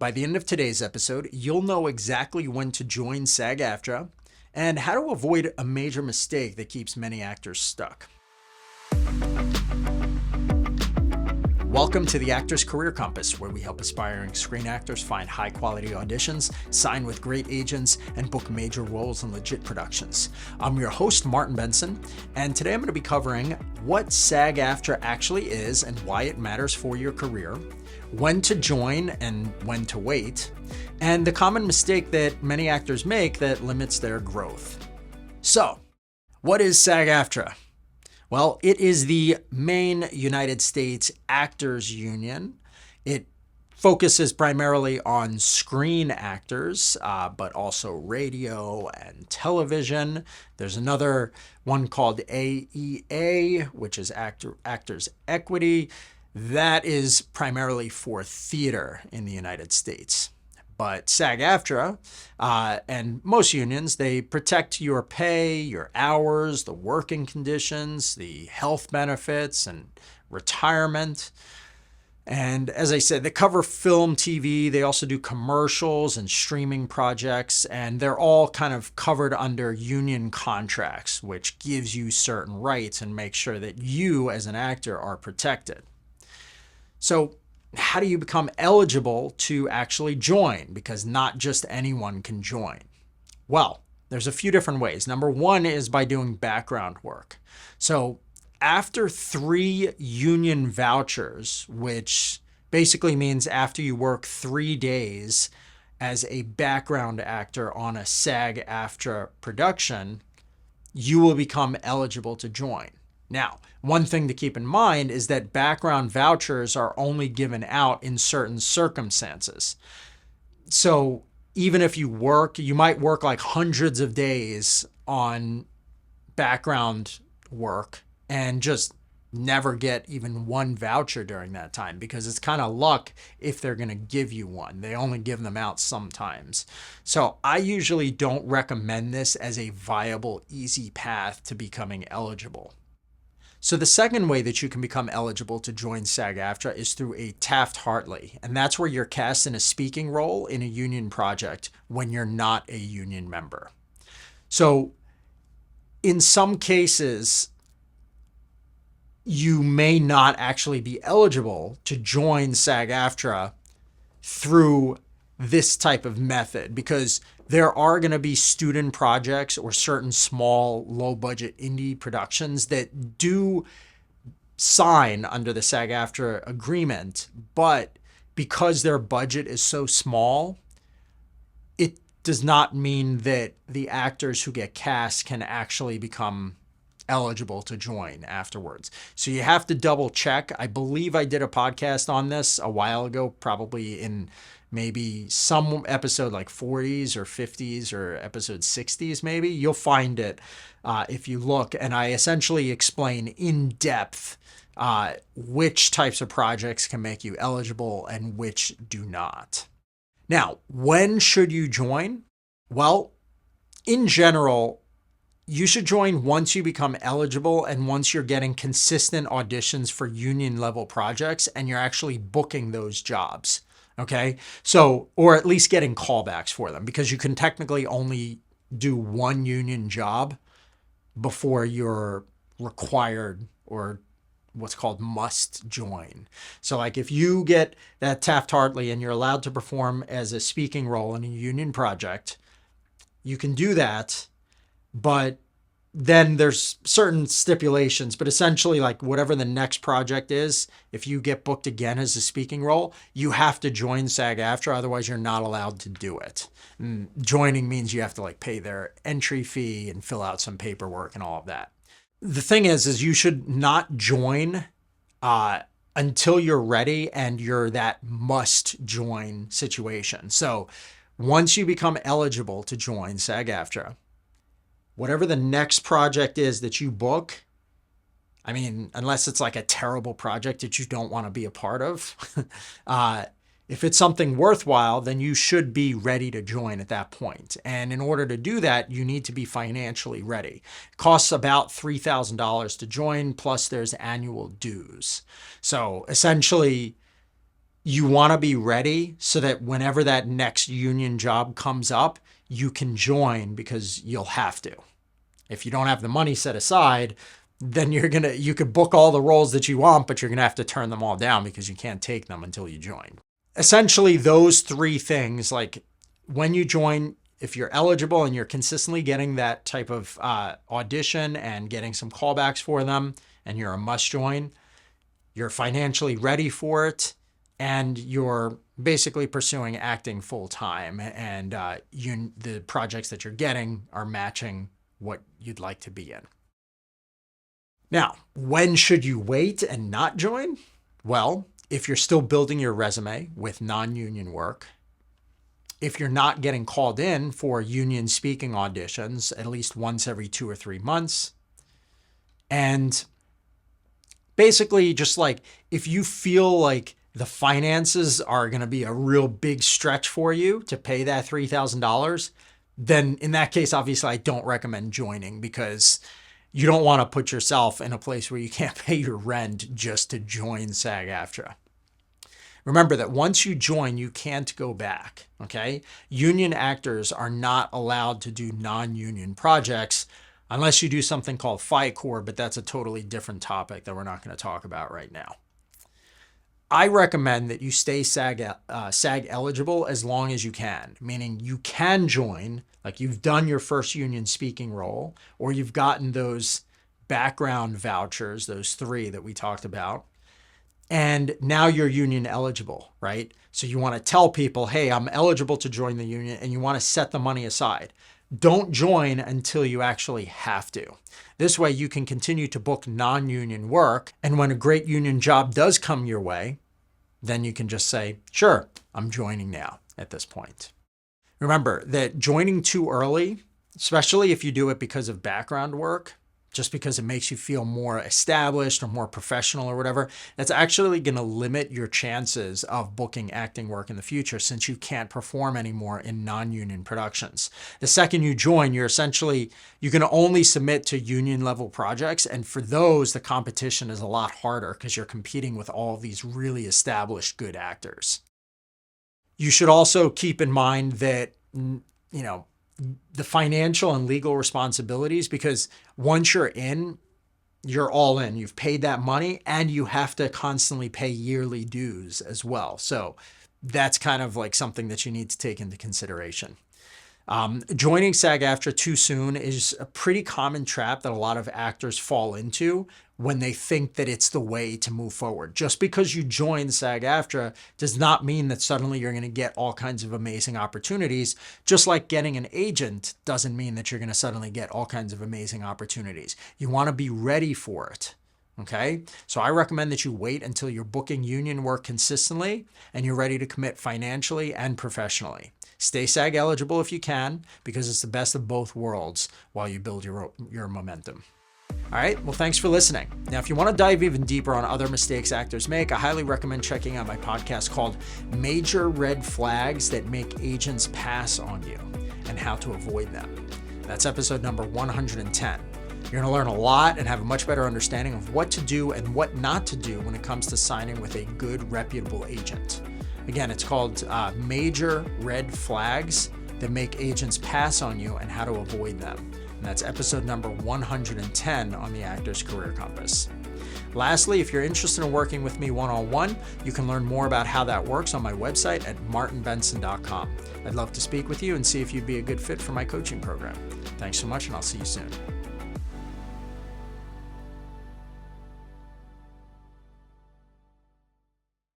By the end of today's episode, you'll know exactly when to join SAG-AFTRA and how to avoid a major mistake that keeps many actors stuck. Welcome to the Actor's Career Compass, where we help aspiring screen actors find high-quality auditions, sign with great agents, and book major roles in legit productions. I'm your host, Martin Benson, and today I'm going to be covering what SAG-AFTRA actually is and why it matters for your career, when to join and when to wait, and the common mistake that many actors make that limits their growth. So, what is SAG-AFTRA? Well, it is the main United States actors union. It focuses primarily on screen actors, but also radio and television. There's another one called AEA, which is Actors Equity. That is primarily for theater in the United States. But SAG-AFTRA and most unions, they protect your pay, your hours, the working conditions, the health benefits, and retirement. And as I said, they cover film, TV. They also do commercials and streaming projects. And they're all kind of covered under union contracts, which gives you certain rights and makes sure that you as an actor are protected. So how do you become eligible to actually join? Because not just anyone can join. Well, there's a few different ways. Number one is by doing background work. So after 3 union vouchers, which basically means after you work 3 days as a background actor on a SAG-AFTRA production, you will become eligible to join. Now, one thing to keep in mind is that background vouchers are only given out in certain circumstances. So even if you might work like hundreds of days on background work and just never get even one voucher during that time, because it's kind of luck if they're going to give you one. They only give them out sometimes. So I usually don't recommend this as a viable, easy path to becoming eligible. So the second way that you can become eligible to join SAG-AFTRA is through a Taft-Hartley, and that's where you're cast in a speaking role in a union project when you're not a union member. So in some cases, you may not actually be eligible to join SAG-AFTRA through this type of method, because there are going to be student projects or certain small, low-budget indie productions that do sign under the SAG-AFTRA agreement, but because their budget is so small, it does not mean that the actors who get cast can actually become eligible to join afterwards. So you have to double check. I believe I did a podcast on this a while ago, probably in maybe some episode like 40s or 50s or episode 60s maybe. You'll find it if you look. And I essentially explain in depth which types of projects can make you eligible and which do not. Now, when should you join? Well, in general, you should join once you become eligible and once you're getting consistent auditions for union level projects and you're actually booking those jobs. Okay. So, or at least getting callbacks for them, because you can technically only do one union job before you're required or what's called must join. So like if you get that Taft-Hartley and you're allowed to perform as a speaking role in a union project, you can do that, but then there's certain stipulations, but essentially like whatever the next project is, if you get booked again as a speaking role, you have to join SAG-AFTRA. Otherwise you're not allowed to do it. And joining means you have to like pay their entry fee and fill out some paperwork and all of that. The thing is you should not join until you're ready and you're that must join situation. So once you become eligible to join SAG-AFTRA, whatever the next project is that you book, I mean, unless it's like a terrible project that you don't want to be a part of, if it's something worthwhile, then you should be ready to join at that point. And in order to do that, you need to be financially ready. It costs about $3,000 to join, plus there's annual dues. So essentially, you want to be ready so that whenever that next union job comes up, you can join because you'll have to. If you don't have the money set aside, then you could book all the roles that you want, but you're going to have to turn them all down because you can't take them until you join. Essentially, those three things, like when you join, if you're eligible and you're consistently getting that type of audition and getting some callbacks for them, and you're a must join, you're financially ready for it, and you're basically pursuing acting full time, and the projects that you're getting are matching what you'd like to be in. Now, when should you wait and not join? Well, if you're still building your resume with non-union work, if you're not getting called in for union speaking auditions at least once every 2 or 3 months, and basically just like if you feel like the finances are going to be a real big stretch for you to pay that $3,000, then in that case, obviously, I don't recommend joining because you don't want to put yourself in a place where you can't pay your rent just to join SAG-AFTRA. Remember that once you join, you can't go back, okay? Union actors are not allowed to do non-union projects unless you do something called FICOR, but that's a totally different topic that we're not going to talk about right now. I recommend that you stay SAG eligible as long as you can, meaning you can join, like you've done your first union speaking role, or you've gotten those background vouchers, those 3 that we talked about, and now you're union eligible, right? So you want to tell people, hey, I'm eligible to join the union, and you want to set the money aside. Don't join until you actually have to. This way you can continue to book non-union work, and when a great union job does come your way, then you can just say, sure, I'm joining now at this point. Remember that joining too early, especially if you do it because of background work, just because it makes you feel more established or more professional or whatever, that's actually going to limit your chances of booking acting work in the future since you can't perform anymore in non-union productions. The second you join, you're going to only submit to union level projects. And for those, the competition is a lot harder because you're competing with all these really established good actors. You should also keep in mind that, the financial and legal responsibilities, because once you're in, you're all in. You've paid that money and you have to constantly pay yearly dues as well. So that's kind of like something that you need to take into consideration. Joining SAG-AFTRA too soon is a pretty common trap that a lot of actors fall into when they think that it's the way to move forward. Just because you join SAG-AFTRA does not mean that suddenly you're going to get all kinds of amazing opportunities. Just like getting an agent doesn't mean that you're going to suddenly get all kinds of amazing opportunities. You want to be ready for it. Okay, so I recommend that you wait until you're booking union work consistently and you're ready to commit financially and professionally. Stay SAG eligible if you can, because it's the best of both worlds while you build your momentum. All right, well, thanks for listening. Now, if you want to dive even deeper on other mistakes actors make, I highly recommend checking out my podcast called Major Red Flags That Make Agents Pass on You and How to Avoid Them. That's episode number 110. You're going to learn a lot and have a much better understanding of what to do and what not to do when it comes to signing with a good, reputable agent. Again, it's called Major Red Flags That Make Agents Pass on You and How to Avoid Them. And that's episode number 110 on the Actor's Career Compass. Lastly, if you're interested in working with me one-on-one, you can learn more about how that works on my website at martinbenson.com. I'd love to speak with you and see if you'd be a good fit for my coaching program. Thanks so much, and I'll see you soon.